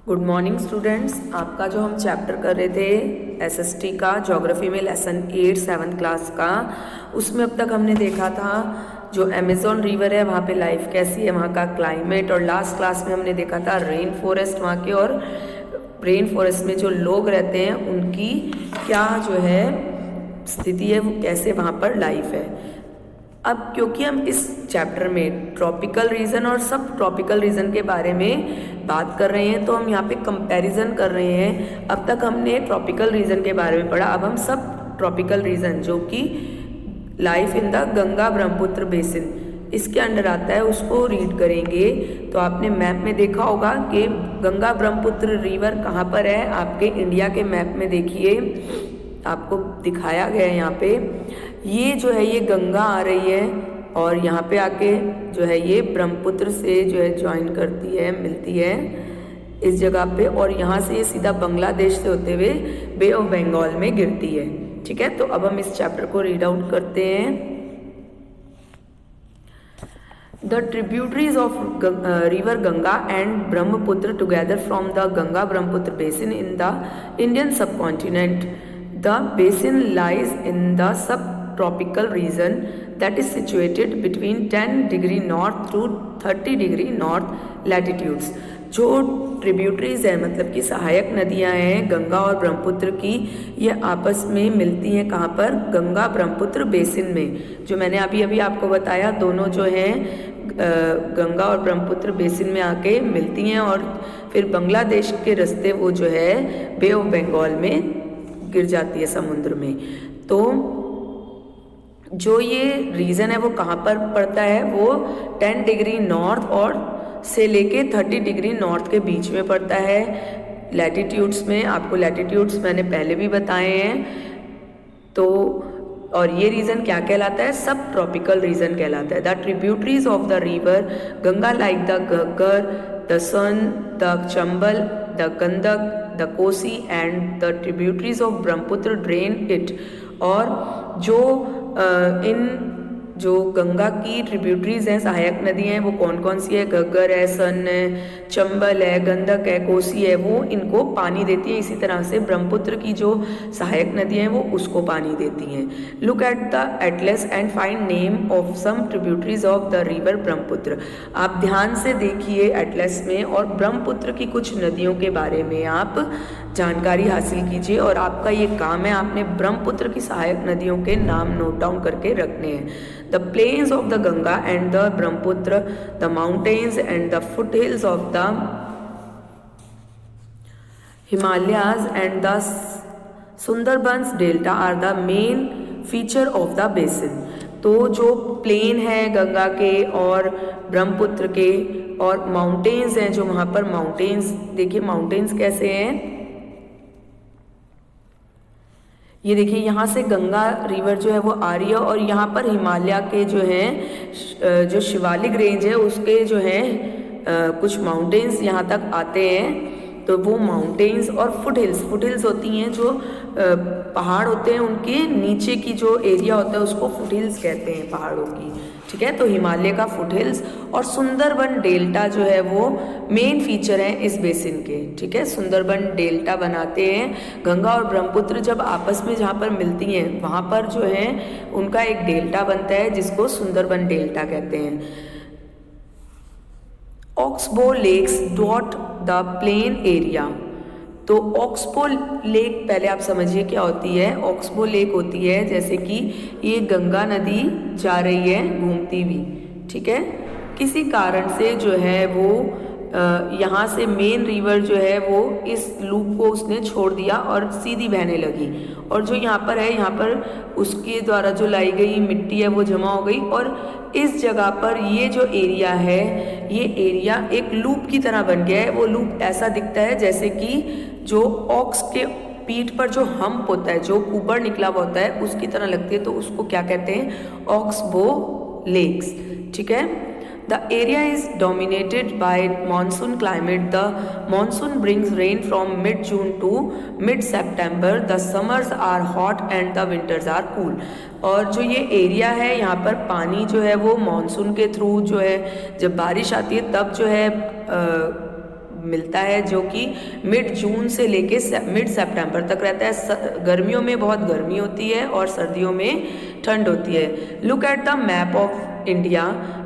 Good morning students. आपका जो हम चैप्टर कर रहे थे एसएसटी का ज्योग्राफी में लेसन 8 7th क्लास का, उसमें अब तक हमने देखा था जो अमेज़न रिवर है वहाँ पे लाइफ कैसी है, वहाँ का क्लाइमेट, और लास्ट क्लास में हमने देखा था रेन फॉरेस्ट वहाँ के, और रेन फॉरेस्ट में जो लोग रहते हैं उनकी क्या जो है स्थिति है, वो कैसे वहाँ पर लाइफ है। अब क्योंकि हम इस चैप्टर में ट्रॉपिकल रीजन और सब ट्रॉपिकल रीजन के बारे में बात कर रहे हैं, तो हम यहाँ पे कंपैरिजन कर रहे हैं। अब तक हमने ट्रॉपिकल रीजन के बारे में पढ़ा, अब हम सब ट्रॉपिकल रीजन जो कि life in the Ganga Brahmaputra basin इसके अंडर आता है उसको रीड करेंगे। तो आपने मैप में देखा होगा कि गंगा ब्रह्मपुत्र रिवर कहाँ पर है। आपके इंडिया के मैप में देखिए, आपको दिखाया गया है यहाँ पे, ये जो है ये गंगा आ रही है और यहाँ पे आके जो है ये ब्रह्मपुत्र से जो है ज्वाइन करती है, मिलती है इस जगह पे, और यहाँ से ये सीधा बांग्लादेश से होते हुए बे ऑफ बंगाल में गिरती है। ठीक है, तो अब हम इस चैप्टर को रीड आउट करते हैं। The tributaries of river Ganga and Brahmaputra together from the Ganga-Brahmaputra basin in the Indian subcontinent. The basin lies in the subtropical region that is situated between 10 degree north to 30 degree north latitudes. जो tributaries है मतलब कि सहायक नदियां हैं गंगा और ब्रह्मपुत्र की, ये आपस में मिलती हैं कहाँ पर, गंगा ब्रह्मपुत्र बेसिन में। जो मैंने अभी अभी आपको बताया, दोनों जो हैं गंगा और ब्रह्मपुत्र बेसिन में आके मिलती हैं और फिर बांग्लादेश के रास्ते वो जो है बे ऑफ बंगाल में गिर जाती है समुद्र में। तो जो ये रीजन है वो कहाँ पर पड़ता है, वो 10 डिग्री नॉर्थ और से लेके 30 डिग्री नॉर्थ के बीच में पड़ता है लैटिट्यूड्स में। आपको लैटिट्यूड्स मैंने पहले भी बताए हैं। तो और ये रीजन क्या कहलाता है, सब ट्रॉपिकल रीजन कहलाता है। The tributaries of the river Ganga like the Ghaggar, the Son, the Chambal, the Gandak, the Kosi and the tributaries of Brahmaputra drain it. और जो इन जो गंगा की ट्रिब्यूटरीज हैं, सहायक नदियाँ हैं, वो कौन कौन सी है, घग्गर है, सन है, चंबल है, गंडक है, कोसी है, वो इनको पानी देती है। इसी तरह से ब्रह्मपुत्र की जो सहायक नदियाँ हैं वो उसको पानी देती हैं। Look at the atlas and find name of some tributaries of the river Brahmaputra. आप ध्यान से देखिए एटलस में और ब्रह्मपुत्र की कुछ नदियों के बारे में आप जानकारी हासिल कीजिए, और आपका ये काम है, आपने ब्रह्मपुत्र की सहायक नदियों के नाम नोट डाउन करके रखने हैं। The plains of the Ganga and the Brahmaputra, the mountains and the foothills of the Himalayas and the Sundarbans Delta are the main feature of the basin. तो जो प्लेन है गंगा के और ब्रह्मपुत्र के, और माउंटेन्स हैं जो वहाँ पर माउंटेन्स, देखिए माउंटेन्स कैसे हैं, ये देखिए यहाँ से गंगा रिवर जो है वो आ रही है, और यहाँ पर हिमालय के जो हैं जो शिवालिक रेंज है उसके जो हैं कुछ माउंटेन्स यहाँ तक आते हैं। तो वो माउंटेन्स और फुटहिल्स होती हैं, जो पहाड़ होते हैं उनके नीचे की जो एरिया होता है उसको फुटहिल्स कहते हैं पहाड़ों की। ठीक है, तो हिमालय का फुटहिल्स और सुंदरबन डेल्टा जो है वो मेन फीचर है इस बेसिन के। ठीक है, सुंदरबन डेल्टा बनाते हैं। गंगा और ब्रह्मपुत्र जब आपस में जहाँ पर मिलती हैं वहाँ पर जो है उनका एक डेल्टा बनता है जिसको सुंदरबन डेल्टा कहते हैं। Oxbow lakes dot the plain area. तो ऑक्सबो लेक पहले आप समझिए क्या होती है। ऑक्सबो लेक होती है जैसे कि ये गंगा नदी जा रही है घूमती हुई, ठीक है, किसी कारण से जो है वो यहाँ से मेन रिवर जो है वो इस लूप को उसने छोड़ दिया और सीधी बहने लगी, और जो यहाँ पर है यहाँ पर उसके द्वारा जो लाई गई मिट्टी है वो जमा हो गई, और इस जगह पर ये जो एरिया है ये एरिया एक लूप की तरह बन गया है। वो लूप ऐसा दिखता है जैसे कि जो ऑक्स के पीठ पर जो हम्प होता है, जो ऊपर निकला हुआ होता है, उसकी तरह लगती है, तो उसको क्या कहते हैं, ऑक्सबो लेक्स। ठीक है, The area is dominated by monsoon climate. The monsoon brings rain from mid-June to mid-September. The summers are hot and the winters are cool. और जो ये एरिया है यहाँ पर पानी जो है वो मानसून के थ्रू जो है जब बारिश आती है तब जो है मिलता है, जो कि मिड जून से लेके मिड सितंबर तक रहता है। गर्मियों में बहुत गर्मी होती है और सर्दियों में ठंड होती है। Look at the map of India,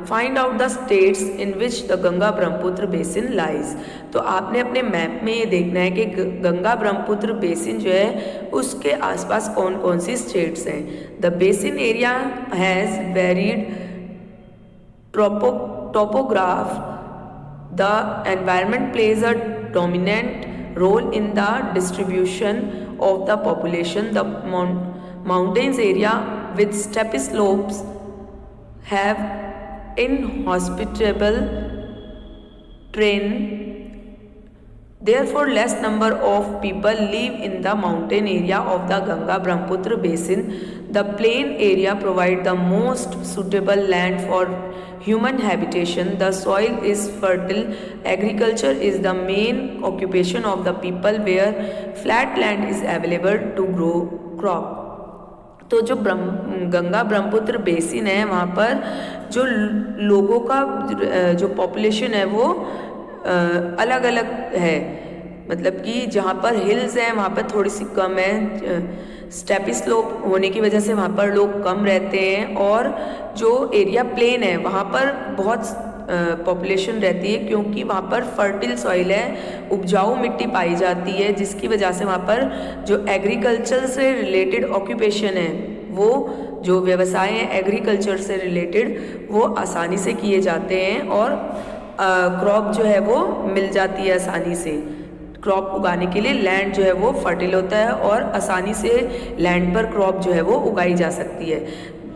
find out the states in which the Ganga Brahmaputra basin lies. तो आपने अपने मैप में ये देखना है कि गंगा ब्रह्मपुत्र बेसिन जो है उसके आसपास कौन कौन सी स्टेट्स हैं। The basin area has varied topograph. The environment plays a dominant role in the distribution of the population. The mountains area with steppy slopes have inhospitable terrain. Therefore, less number of people live in the mountain area of the Ganga Brahmaputra basin. The plain area provides the most suitable land for human habitation. The soil is fertile. Agriculture is the main occupation of the people, where flat land is available to grow crop. तो जो Ganga Brahmaputra basin है वहाँ पर जो लोगों का जो population है वो अलग अलग है, मतलब कि जहाँ पर हिल्स हैं वहाँ पर थोड़ी सी कम है, स्टेपी स्लोप होने की वजह से वहाँ पर लोग कम रहते हैं, और जो एरिया प्लेन है वहाँ पर बहुत पॉपुलेशन रहती है, क्योंकि वहाँ पर फर्टिल सॉइल है, उपजाऊ मिट्टी पाई जाती है, जिसकी वजह से वहाँ पर जो एग्रीकल्चर से रिलेटेड ऑक्यूपेशन है, वो जो व्यवसाय हैं एग्रीकल्चर से रिलेटेड वो आसानी से किए जाते हैं, और क्रॉप जो है वो मिल जाती है आसानी से। क्रॉप उगाने के लिए लैंड जो है वो फर्टिल होता है और आसानी से लैंड पर क्रॉप जो है वो उगाई जा सकती है।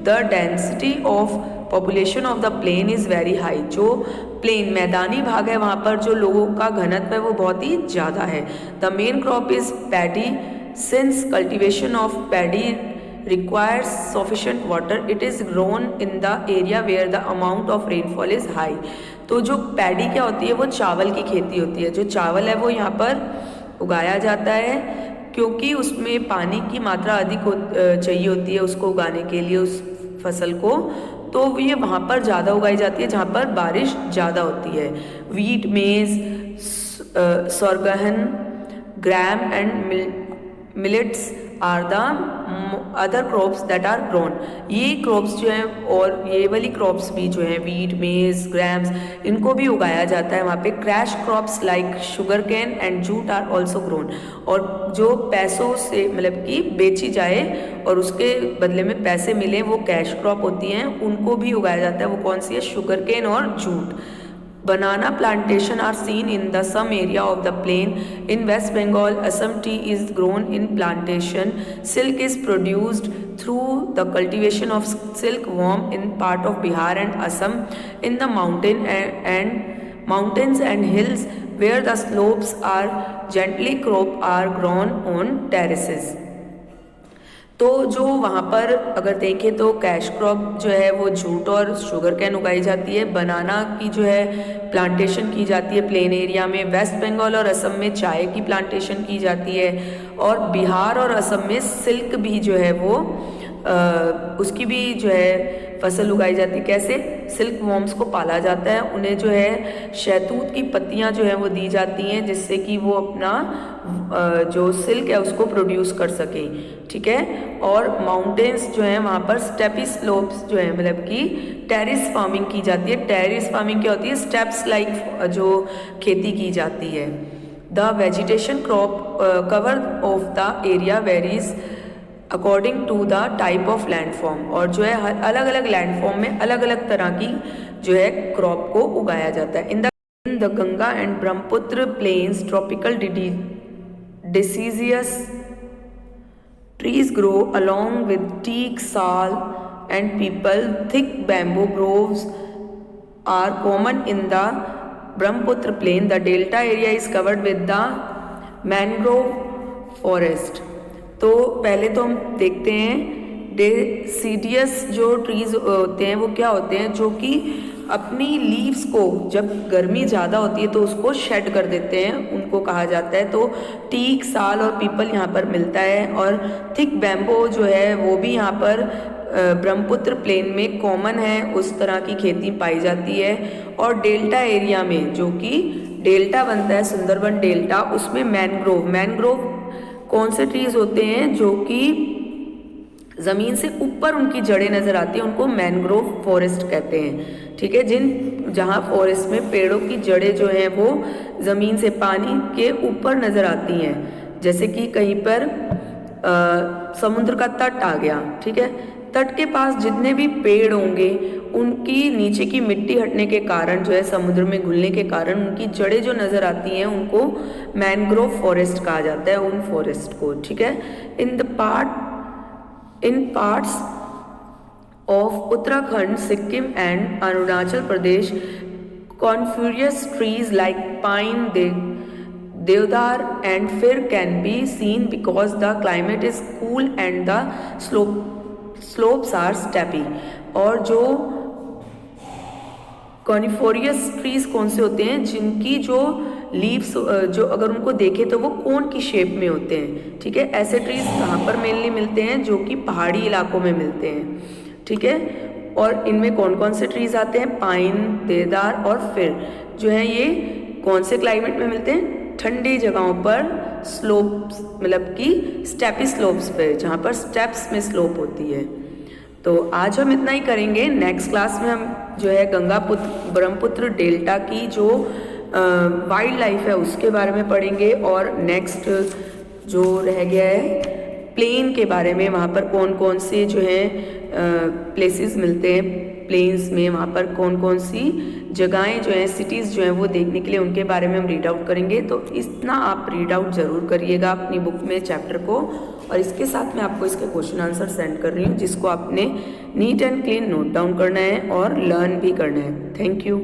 The density of population of the plain is very high. जो प्लेन मैदानी भाग है वहाँ पर जो लोगों का घनत्व है वो बहुत ही ज़्यादा है। The main crop is paddy, since cultivation of paddy requires sufficient water, it is grown in the area where the amount of rainfall is high. तो जो पैडी क्या होती है वो चावल की खेती होती है। जो चावल है वो यहाँ पर उगाया जाता है, क्योंकि उसमें पानी की मात्रा अधिक चाहिए होती है उसको उगाने के लिए, उस फसल को, तो ये वहाँ पर ज़्यादा उगाई जाती है जहाँ पर बारिश ज़्यादा होती है। Wheat, maize, sorghum, gram and millets are the other crops that are grown. ये क्रॉप्स जो हैं और ये वाली क्रॉप्स भी जो हैं वीट, मेज, ग्राम्स, इनको भी उगाया जाता है वहाँ पे। Cash crops like sugar cane and jute are also grown. और जो पैसों से मतलब कि बेची जाए और उसके बदले में पैसे मिले वो कैश क्रॉप होती हैं, उनको भी उगाया जाता है। वो कौन सी है? शुगर कैन और jute. Banana plantation are seen in the some area of the plain. In West Bengal, Assam tea is grown in plantation. Silk is produced through the cultivation of silkworm in part of Bihar and Assam. In the mountains and hills where the slopes are gently cropped are grown on terraces. तो जो वहाँ पर अगर देखें तो cash crop जो है वो जूट और शुगर कैन उगाई जाती है। बनाना की जो है प्लांटेशन की जाती है प्लेन एरिया में। वेस्ट बंगाल और असम में चाय की प्लांटेशन की जाती है, और बिहार और असम में सिल्क भी जो है वो उसकी भी जो है फसल उगाई जाती है। कैसे? सिल्क वॉर्म्स को पाला जाता है, उन्हें जो है शहतूत की पत्तियां जो है वो दी जाती हैं, जिससे कि वो अपना जो सिल्क है उसको प्रोड्यूस कर सके। ठीक है। और माउंटेन्स जो हैं वहाँ पर स्टेपी स्लोप्स जो है मतलब कि टेरिस फार्मिंग की जाती है। टेरिस फार्मिंग क्या होती है? स्टेप्स लाइक जो खेती की जाती है। The vegetation crop cover of the area varies according to the type of landform. और जो है अलग अलग लैंडफॉर्म में अलग अलग तरह की जो है क्रॉप को उगाया जाता है। In the Ganga and Brahmaputra plains tropical deciduous trees grow along with teak, sal and peepal. Thick bamboo groves are common in the Brahmaputra plain. The delta area is covered with the mangrove forest. तो पहले तो हम देखते हैं deciduous जो trees होते हैं वो क्या होते हैं, जो कि अपनी लीव्स को जब गर्मी ज़्यादा होती है तो उसको शेड कर देते हैं, उनको कहा जाता है। तो टीक, साल और पीपल यहाँ पर मिलता है। और थिक बैम्बो जो है वो भी यहाँ पर ब्रह्मपुत्र प्लेन में कॉमन है, उस तरह की खेती पाई जाती है। और डेल्टा एरिया में जो कि डेल्टा बनता है, सुंदरबन डेल्टा, उसमें मैनग्रोव कौन से ट्रीज होते हैं जो कि ज़मीन से ऊपर उनकी जड़ें नज़र आती हैं, उनको मैनग्रोव फॉरेस्ट कहते हैं। ठीक है, जहाँ फॉरेस्ट में पेड़ों की जड़ें जो हैं वो ज़मीन से पानी के ऊपर नज़र आती हैं, जैसे कि कहीं पर समुद्र का तट आ गया। ठीक है, तट के पास जितने भी पेड़ होंगे उनकी नीचे की मिट्टी हटने के कारण जो है, समुद्र में घुलने के कारण उनकी जड़ें जो नज़र आती हैं उनको मैनग्रोव फॉरेस्ट कहा जाता है, उन फॉरेस्ट को। ठीक है, in parts of Uttarakhand, Sikkim and Arunachal Pradesh, coniferous trees like pine, deodar and fir can be seen because the climate is cool and the slopes are steppy। और जो कॉनिफोरियस trees कौन से होते हैं, जिनकी जो लीव्स जो अगर उनको देखें तो वो कोन की शेप में होते हैं। ठीक है, ऐसे ट्रीज कहाँ पर मेनली मिलते हैं, जो कि पहाड़ी इलाकों में मिलते हैं। ठीक है, और इनमें कौन कौन से ट्रीज आते हैं, पाइन, देवदार और फिर जो है ये कौन से क्लाइमेट में मिलते हैं, ठंडी जगहों पर, स्लोप्स मतलब कि स्टेपी स्लोप्स पे, जहाँ पर स्टेप्स में स्लोप होती है। तो आज हम इतना ही करेंगे। नेक्स्ट क्लास में हम जो है ब्रह्मपुत्र डेल्टा की जो वाइल्ड लाइफ है उसके बारे में पढ़ेंगे, और नेक्स्ट जो रह गया है प्लेन के बारे में, वहाँ पर कौन कौन से जो है प्लेसेस मिलते हैं प्लेन्स में, वहाँ पर कौन कौन सी जगहें जो हैं, सिटीज़ जो हैं वो देखने के लिए, उनके बारे में हम रीड आउट करेंगे। तो इतना आप रीड आउट ज़रूर करिएगा अपनी बुक में चैप्टर को, और इसके साथ मैं आपको इसके क्वेश्चन आंसर सेंड कर रही हूँ, जिसको आपने neat and clean note down करना है और लर्न भी करना है। Thank you.